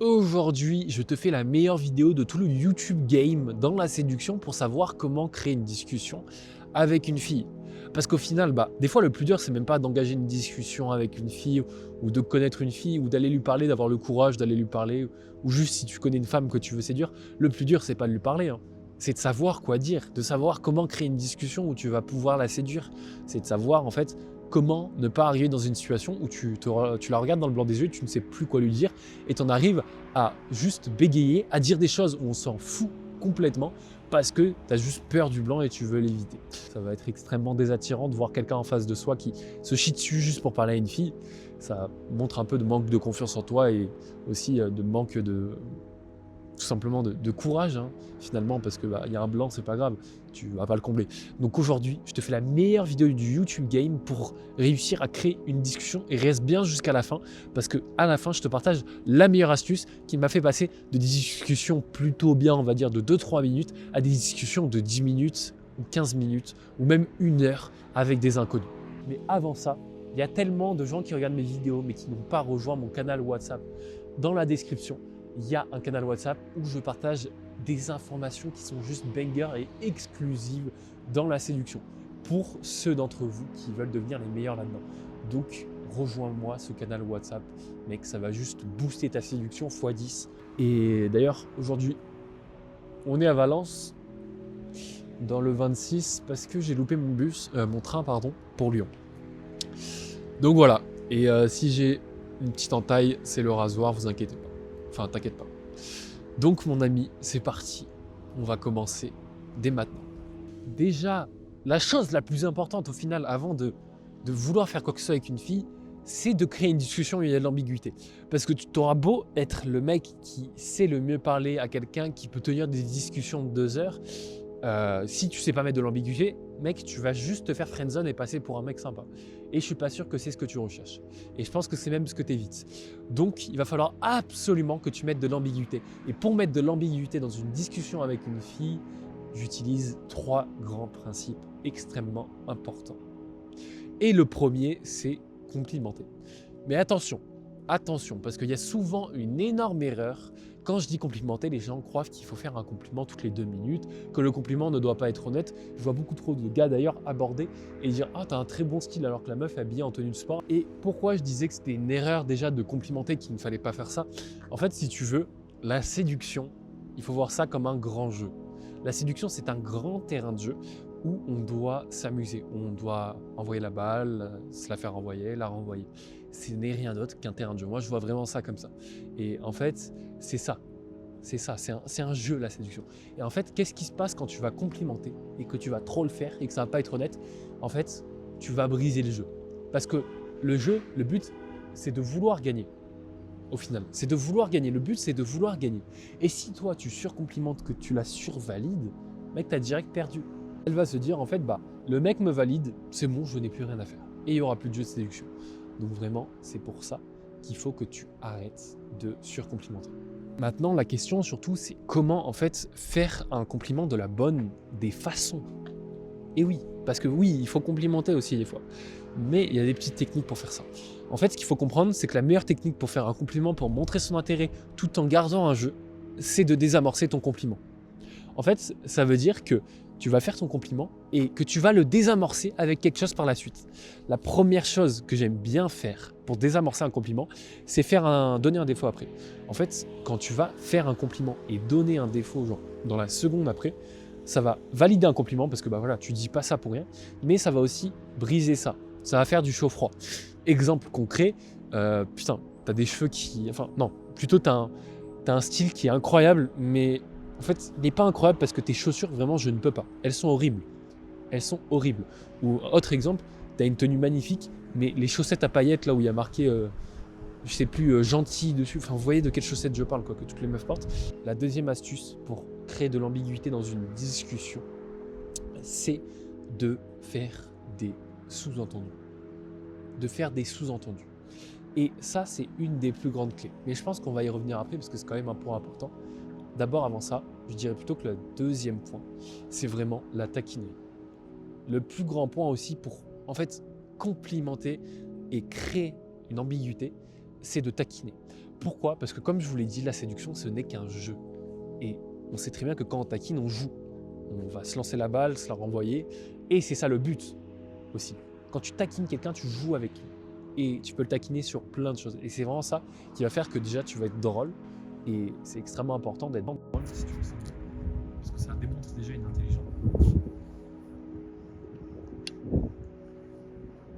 Aujourd'hui, je te fais la meilleure vidéo de tout le YouTube game dans la séduction pour savoir comment créer une discussion avec une fille. Parce qu'au final, des fois le plus dur, c'est même pas d'engager une discussion avec une fille ou de connaître une fille ou d'aller lui parler, d'avoir le courage d'aller lui parler ou juste si tu connais une femme que tu veux séduire, le plus dur, c'est pas de lui parler, hein. C'est de savoir quoi dire, de savoir comment créer une discussion où tu vas pouvoir la séduire. C'est de savoir en fait comment ne pas arriver dans une situation où tu la regardes dans le blanc des yeux, tu ne sais plus quoi lui dire et tu en arrives à juste bégayer, à dire des choses où on s'en fout complètement parce que tu as juste peur du blanc et tu veux l'éviter. Ça va être extrêmement désattirant de voir quelqu'un en face de soi qui se chie dessus juste pour parler à une fille. Ça montre un peu de manque de confiance en toi et aussi de manque de tout simplement de courage, hein, finalement, parce que y a un blanc, c'est pas grave, tu vas pas le combler. Donc aujourd'hui, je te fais la meilleure vidéo du YouTube game pour réussir à créer une discussion et reste bien jusqu'à la fin, parce que à la fin, je te partage la meilleure astuce qui m'a fait passer de des discussions plutôt bien, on va dire, de 2-3 minutes à des discussions de 10 minutes ou 15 minutes ou même 1 heure avec des inconnus. Mais avant ça, il y a tellement de gens qui regardent mes vidéos mais qui n'ont pas rejoint mon canal WhatsApp. Dans la description, il y a un canal WhatsApp où je partage des informations qui sont juste banger et exclusives dans la séduction pour ceux d'entre vous qui veulent devenir les meilleurs là-dedans. Donc, rejoins-moi ce canal WhatsApp, mec, ça va juste booster ta séduction x10. Et d'ailleurs, aujourd'hui, on est à Valence dans le 26 parce que j'ai loupé mon train pour Lyon. Donc voilà, et si j'ai une petite entaille, c'est le rasoir, vous inquiétez pas. Enfin, t'inquiète pas. Donc mon ami, c'est parti. On va commencer dès maintenant. Déjà, la chose la plus importante au final, avant de vouloir faire quoi que ce soit avec une fille, c'est de créer une discussion où il y a de l'ambiguïté. Parce que tu auras beau être le mec qui sait le mieux parler à quelqu'un, qui peut tenir des discussions de 2 heures, si tu sais pas mettre de l'ambiguïté, mec, tu vas juste te faire friendzone et passer pour un mec sympa. Et je suis pas sûr que c'est ce que tu recherches. Et je pense que c'est même ce que tu évites. Donc, il va falloir absolument que tu mettes de l'ambiguïté. Et pour mettre de l'ambiguïté dans une discussion avec une fille, j'utilise 3 grands principes extrêmement importants. Et le premier, c'est complimenter. Mais attention, parce qu'il y a souvent une énorme erreur. Quand je dis complimenter, les gens croient qu'il faut faire un compliment toutes les 2 minutes, que le compliment ne doit pas être honnête. Je vois beaucoup trop de gars d'ailleurs aborder et dire « Ah, t'as un très bon style » alors que la meuf est habillée en tenue de sport. Et pourquoi je disais que c'était une erreur déjà de complimenter, qu'il ne fallait pas faire ça? En fait, si tu veux, la séduction, il faut voir ça comme un grand jeu. La séduction, c'est un grand terrain de jeu où on doit s'amuser, où on doit envoyer la balle, se la faire envoyer, la renvoyer. Ce n'est rien d'autre qu'un terrain de jeu. Moi, je vois vraiment ça comme ça. Et en fait, c'est ça. C'est un jeu, la séduction. Et en fait, qu'est-ce qui se passe quand tu vas complimenter et que tu vas trop le faire et que ça va pas être honnête? En fait, tu vas briser le jeu. Parce que le jeu, le but, c'est de vouloir gagner. Au final, c'est de vouloir gagner. Le but, c'est de vouloir gagner. Et si toi, tu surcomplimentes, que tu la survalides, mec, tu as direct perdu. Elle va se dire, en fait, le mec me valide, c'est bon, je n'ai plus rien à faire. Et il n'y aura plus de jeu de séduction. Donc vraiment, c'est pour ça qu'il faut que tu arrêtes de surcomplimenter. Maintenant, la question surtout, c'est comment en fait faire un compliment de la bonne des façons. Et oui, parce que oui, il faut complimenter aussi des fois. Mais il y a des petites techniques pour faire ça. En fait, ce qu'il faut comprendre, c'est que la meilleure technique pour faire un compliment, pour montrer son intérêt tout en gardant un jeu, c'est de désamorcer ton compliment. En fait, ça veut dire que tu vas faire ton compliment et que tu vas le désamorcer avec quelque chose par la suite. La première chose que j'aime bien faire pour désamorcer un compliment, c'est donner un défaut après. En fait, quand tu vas faire un compliment et donner un défaut, genre dans la seconde après, ça va valider un compliment parce que voilà, tu dis pas ça pour rien, mais ça va aussi briser ça. Ça va faire du chaud-froid. Exemple concret, putain, t'as des cheveux qui... Enfin, non, plutôt t'as un style qui est incroyable, mais en fait, il n'est pas incroyable parce que tes chaussures, vraiment, je ne peux pas. Elles sont horribles. Elles sont horribles. Ou autre exemple, tu as une tenue magnifique, mais les chaussettes à paillettes, là où il y a marqué, je sais plus, gentil dessus. Enfin, vous voyez de quelles chaussettes je parle, quoi, que toutes les meufs portent. La deuxième astuce pour créer de l'ambiguïté dans une discussion, c'est de faire des sous-entendus. De faire des sous-entendus. Et ça, c'est une des plus grandes clés. Mais je pense qu'on va y revenir après parce que c'est quand même un point important. D'abord, avant ça, je dirais plutôt que le deuxième point, c'est vraiment la taquinerie. Le plus grand point aussi pour, en fait, complimenter et créer une ambiguïté, c'est de taquiner. Pourquoi? Parce que comme je vous l'ai dit, la séduction, ce n'est qu'un jeu. Et on sait très bien que quand on taquine, on joue. On va se lancer la balle, se la renvoyer. Et c'est ça le but aussi. Quand tu taquines quelqu'un, tu joues avec lui. Et tu peux le taquiner sur plein de choses. Et c'est vraiment ça qui va faire que déjà, tu vas être drôle. Et c'est extrêmement important d'être drôle si tu veux ça. Parce que ça démontre déjà une intelligence.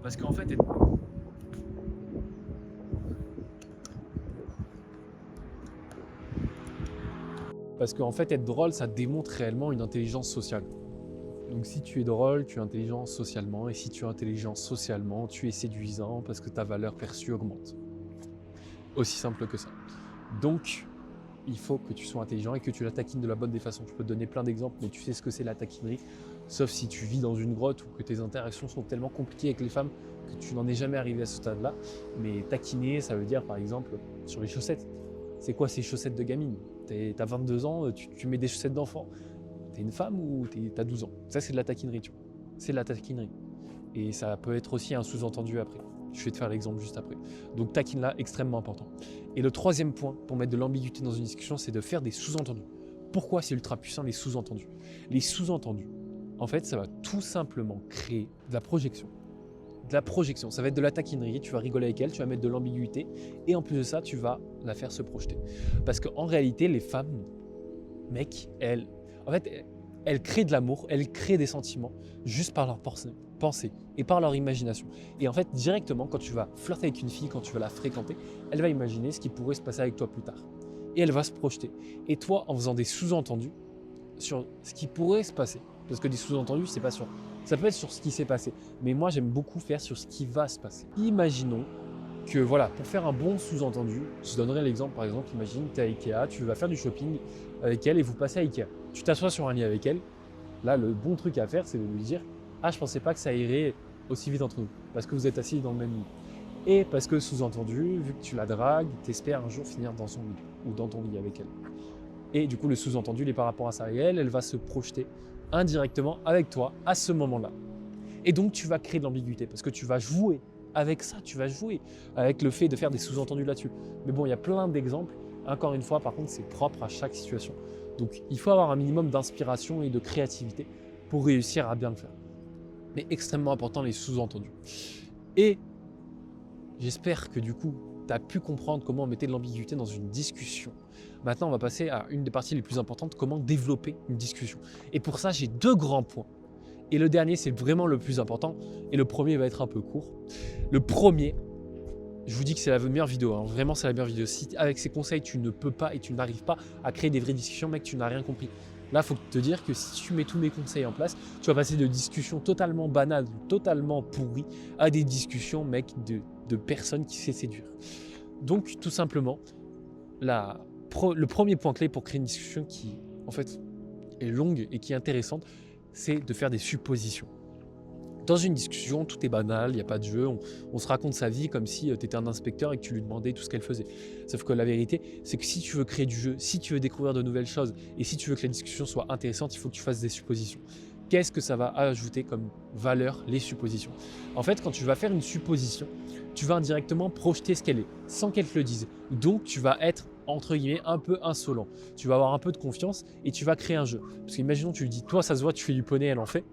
Parce qu'en fait, être drôle, ça démontre réellement une intelligence sociale. Donc si tu es drôle, tu es intelligent socialement. Et si tu es intelligent socialement, tu es séduisant parce que ta valeur perçue augmente. Aussi simple que ça. Donc, il faut que tu sois intelligent et que tu la taquines de la bonne des façons. Je peux te donner plein d'exemples, mais tu sais ce que c'est la taquinerie. Sauf si tu vis dans une grotte ou que tes interactions sont tellement compliquées avec les femmes que tu n'en es jamais arrivé à ce stade-là. Mais taquiner, ça veut dire par exemple sur les chaussettes. C'est quoi ces chaussettes de gamine? T'as 22 ans, tu mets des chaussettes d'enfant. T'es une femme ou t'as 12 ans? Ça, c'est de la taquinerie, tu vois. C'est de la taquinerie. Et ça peut être aussi un sous-entendu après. Je vais te faire l'exemple juste après. Donc taquine là, extrêmement important. Et le troisième point pour mettre de l'ambiguïté dans une discussion, c'est de faire des sous-entendus. Pourquoi c'est ultra puissant les sous-entendus? Les sous-entendus, en fait, ça va tout simplement créer de la projection. De la projection, ça va être de la taquinerie, tu vas rigoler avec elle, tu vas mettre de l'ambiguïté et en plus de ça, tu vas la faire se projeter. Parce qu'en réalité, les femmes, mec, elles créent de l'amour, elles créent des sentiments juste par leur pensée et par leur imagination. Et en fait, directement, quand tu vas flirter avec une fille, quand tu vas la fréquenter, elle va imaginer ce qui pourrait se passer avec toi plus tard. Et elle va se projeter. Et toi, en faisant des sous-entendus sur ce qui pourrait se passer, parce que des sous-entendus, c'est pas sûr. Ça peut être sur ce qui s'est passé. Mais moi, j'aime beaucoup faire sur ce qui va se passer. Imaginons que, voilà, pour faire un bon sous-entendu, je donnerai l'exemple, par exemple, imagine, tu es à Ikea, tu vas faire du shopping avec elle et vous passez à Ikea. Tu t'assois sur un lit avec elle. Là, le bon truc à faire, c'est de lui dire « Ah, je pensais pas que ça irait aussi vite entre nous, parce que vous êtes assis dans le même lit. » Et parce que, sous-entendu, vu que tu la dragues, tu espères un jour finir dans son lit ou dans ton lit avec elle. Et du coup, le sous-entendu, il est par rapport à ça. Et elle va se projeter indirectement avec toi à ce moment-là. Et donc, tu vas créer de l'ambiguïté parce que tu vas jouer avec ça, tu vas jouer avec le fait de faire des sous-entendus là-dessus. Mais bon, il y a plein d'exemples. Encore une fois, par contre, c'est propre à chaque situation. Donc, il faut avoir un minimum d'inspiration et de créativité pour réussir à bien le faire. Mais extrêmement important, les sous-entendus. Et j'espère que du coup, tu as pu comprendre comment mettre de l'ambiguïté dans une discussion. Maintenant, on va passer à une des parties les plus importantes, comment développer une discussion. Et pour ça, j'ai 2 grands points. Et le dernier, c'est vraiment le plus important. Et le premier va être un peu court. Le premier, je vous dis que c'est la meilleure vidéo. Hein. Vraiment, c'est la meilleure vidéo. Si avec ces conseils, tu ne peux pas et tu n'arrives pas à créer des vraies discussions, mec, tu n'as rien compris. Là, il faut te dire que si tu mets tous mes conseils en place, tu vas passer de discussions totalement banales, totalement pourries, à des discussions, mec, de personnes qui savent séduire. Donc, tout simplement, le premier point clé pour créer une discussion qui, en fait, est longue et qui est intéressante, c'est de faire des suppositions. Dans une discussion, tout est banal, il n'y a pas de jeu, on se raconte sa vie comme si tu étais un inspecteur et que tu lui demandais tout ce qu'elle faisait. Sauf que la vérité, c'est que si tu veux créer du jeu, si tu veux découvrir de nouvelles choses et si tu veux que la discussion soit intéressante, il faut que tu fasses des suppositions. Qu'est-ce que ça va ajouter comme valeur, les suppositions? En fait, quand tu vas faire une supposition, tu vas indirectement projeter ce qu'elle est, sans qu'elle te le dise. Donc, tu vas être, entre guillemets, un peu insolent. Tu vas avoir un peu de confiance et tu vas créer un jeu. Parce qu'imaginons, tu lui dis, toi, ça se voit, tu fais du poney, elle en fait.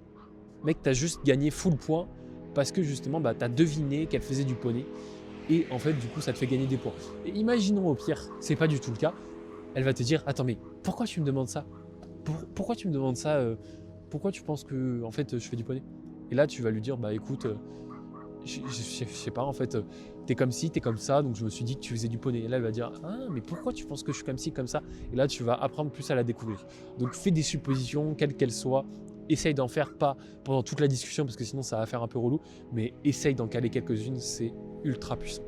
Mec, tu as juste gagné full point parce que justement, tu as deviné qu'elle faisait du poney. Et en fait, du coup, ça te fait gagner des points. Et imaginons au pire, c'est pas du tout le cas. Elle va te dire, attends, mais pourquoi tu me demandes ça? Pourquoi tu me demandes ça? Pourquoi tu penses que en fait, je fais du poney? Et là, tu vas lui dire, bah écoute, je sais pas, en fait, t'es comme ci, t'es comme ça, donc je me suis dit que tu faisais du poney. Et là, elle va dire, ah, mais pourquoi tu penses que je suis comme ci, comme ça? Et là, tu vas apprendre plus à la découvrir. Donc, fais des suppositions, quelles qu'elles soient. Essaye d'en faire pas pendant toute la discussion parce que sinon ça va faire un peu relou, mais essaye d'en caler quelques-unes, c'est ultra puissant.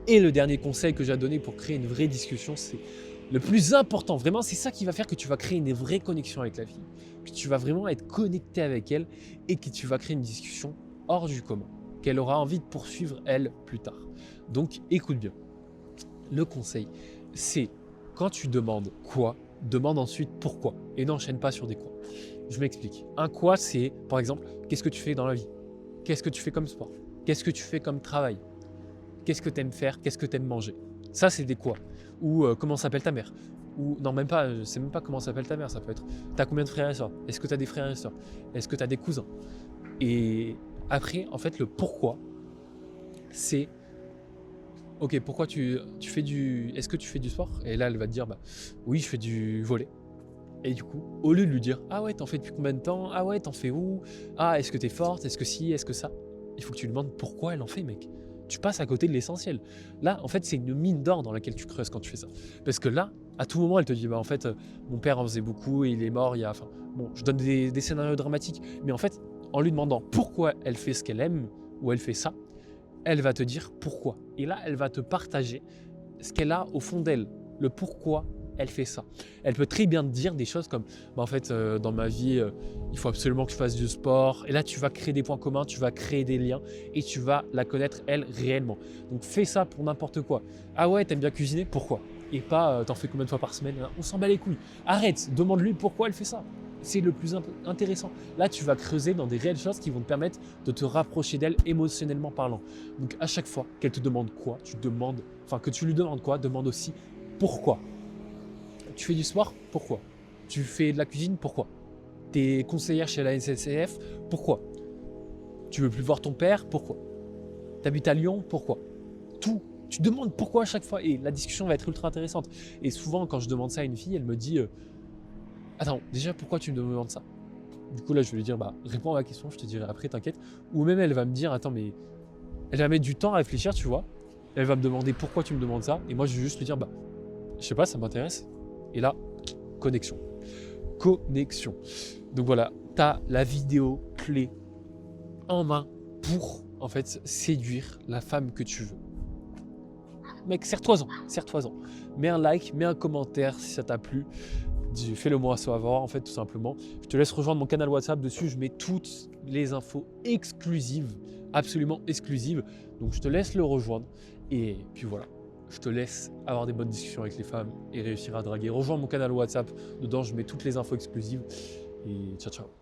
Et le dernier conseil que j'ai à donner pour créer une vraie discussion, c'est le plus important, vraiment c'est ça qui va faire que tu vas créer une vraie connexion avec la fille, que tu vas vraiment être connecté avec elle et que tu vas créer une discussion hors du commun, qu'elle aura envie de poursuivre elle plus tard. Donc écoute bien, le conseil c'est quand tu demandes quoi, demande ensuite pourquoi et n'enchaîne pas sur des quoi. Je m'explique. Un quoi, c'est, par exemple, qu'est-ce que tu fais dans la vie? Qu'est-ce que tu fais comme sport? Qu'est-ce que tu fais comme travail? Qu'est-ce que tu aimes faire? Qu'est-ce que tu aimes manger? Ça, c'est des quoi? Ou comment s'appelle ta mère? Ou non, même pas, c'est même pas comment s'appelle ta mère, ça peut être t'as combien de frères et sœurs? Est-ce que t'as des frères et sœurs? Est-ce que t'as des cousins? Et après, en fait, le pourquoi, c'est ok, pourquoi tu fais du. Est-ce que tu fais du sport? Et là, elle va te dire bah oui, je fais du volley. Et du coup, au lieu de lui dire ah ouais, t'en fais depuis combien de temps? Ah ouais, t'en fais où? Ah, est-ce que t'es forte? Est-ce que si? Est-ce que ça? Il faut que tu lui demandes pourquoi elle en fait, mec. Tu passes à côté de l'essentiel. Là, en fait, c'est une mine d'or dans laquelle tu creuses quand tu fais ça. Parce que là, à tout moment, elle te dit bah en fait, mon père en faisait beaucoup et il est mort il y a. Enfin, bon, je donne des scénarios dramatiques, mais en fait, en lui demandant pourquoi elle fait ce qu'elle aime ou elle fait ça, elle va te dire pourquoi. Et là, elle va te partager ce qu'elle a au fond d'elle, le pourquoi elle fait ça. Elle peut très bien te dire des choses comme bah en fait dans ma vie il faut absolument que je fasse du sport et là tu vas créer des points communs, tu vas créer des liens et tu vas la connaître elle réellement. Donc fais ça pour n'importe quoi. Ah ouais, t'aimes bien cuisiner? Pourquoi? Et pas t'en fais combien de fois par semaine? On s'en bat les couilles. Arrête, demande-lui pourquoi elle fait ça. C'est le plus intéressant. Là, tu vas creuser dans des réelles choses qui vont te permettre de te rapprocher d'elle émotionnellement parlant. Donc à chaque fois qu'elle te demande quoi, que tu lui demandes quoi, demande aussi pourquoi. Tu fais du sport? Pourquoi? Tu fais de la cuisine? Pourquoi? Tu es conseillère chez la SNCF? Pourquoi? Tu veux plus voir ton père? Pourquoi? Tu habites à Lyon? Pourquoi? Tout. Tu demandes pourquoi à chaque fois et la discussion va être ultra intéressante. Et souvent, quand je demande ça à une fille, elle me dit attends, déjà pourquoi tu me demandes ça? Du coup, là, je vais lui dire bah réponds à ma question, je te dirai après, t'inquiète. Ou même elle va me dire attends, mais elle va mettre du temps à réfléchir, tu vois. Elle va me demander pourquoi tu me demandes ça. Et moi, je vais juste lui dire bah je sais pas, ça m'intéresse. Et là, connexion. Connexion. Donc voilà, tu as la vidéo clé en main pour en fait séduire la femme que tu veux. Mec, serre-toi-en. Mets un like, mets un commentaire si ça t'a plu. Fais-le moi savoir en fait tout simplement. Je te laisse rejoindre mon canal WhatsApp. Dessus, je mets toutes les infos exclusives, absolument exclusives. Donc je te laisse le rejoindre. Et puis voilà. Je te laisse avoir des bonnes discussions avec les femmes et réussir à draguer. Rejoins mon canal WhatsApp. Dedans, je mets toutes les infos exclusives. Et ciao, ciao.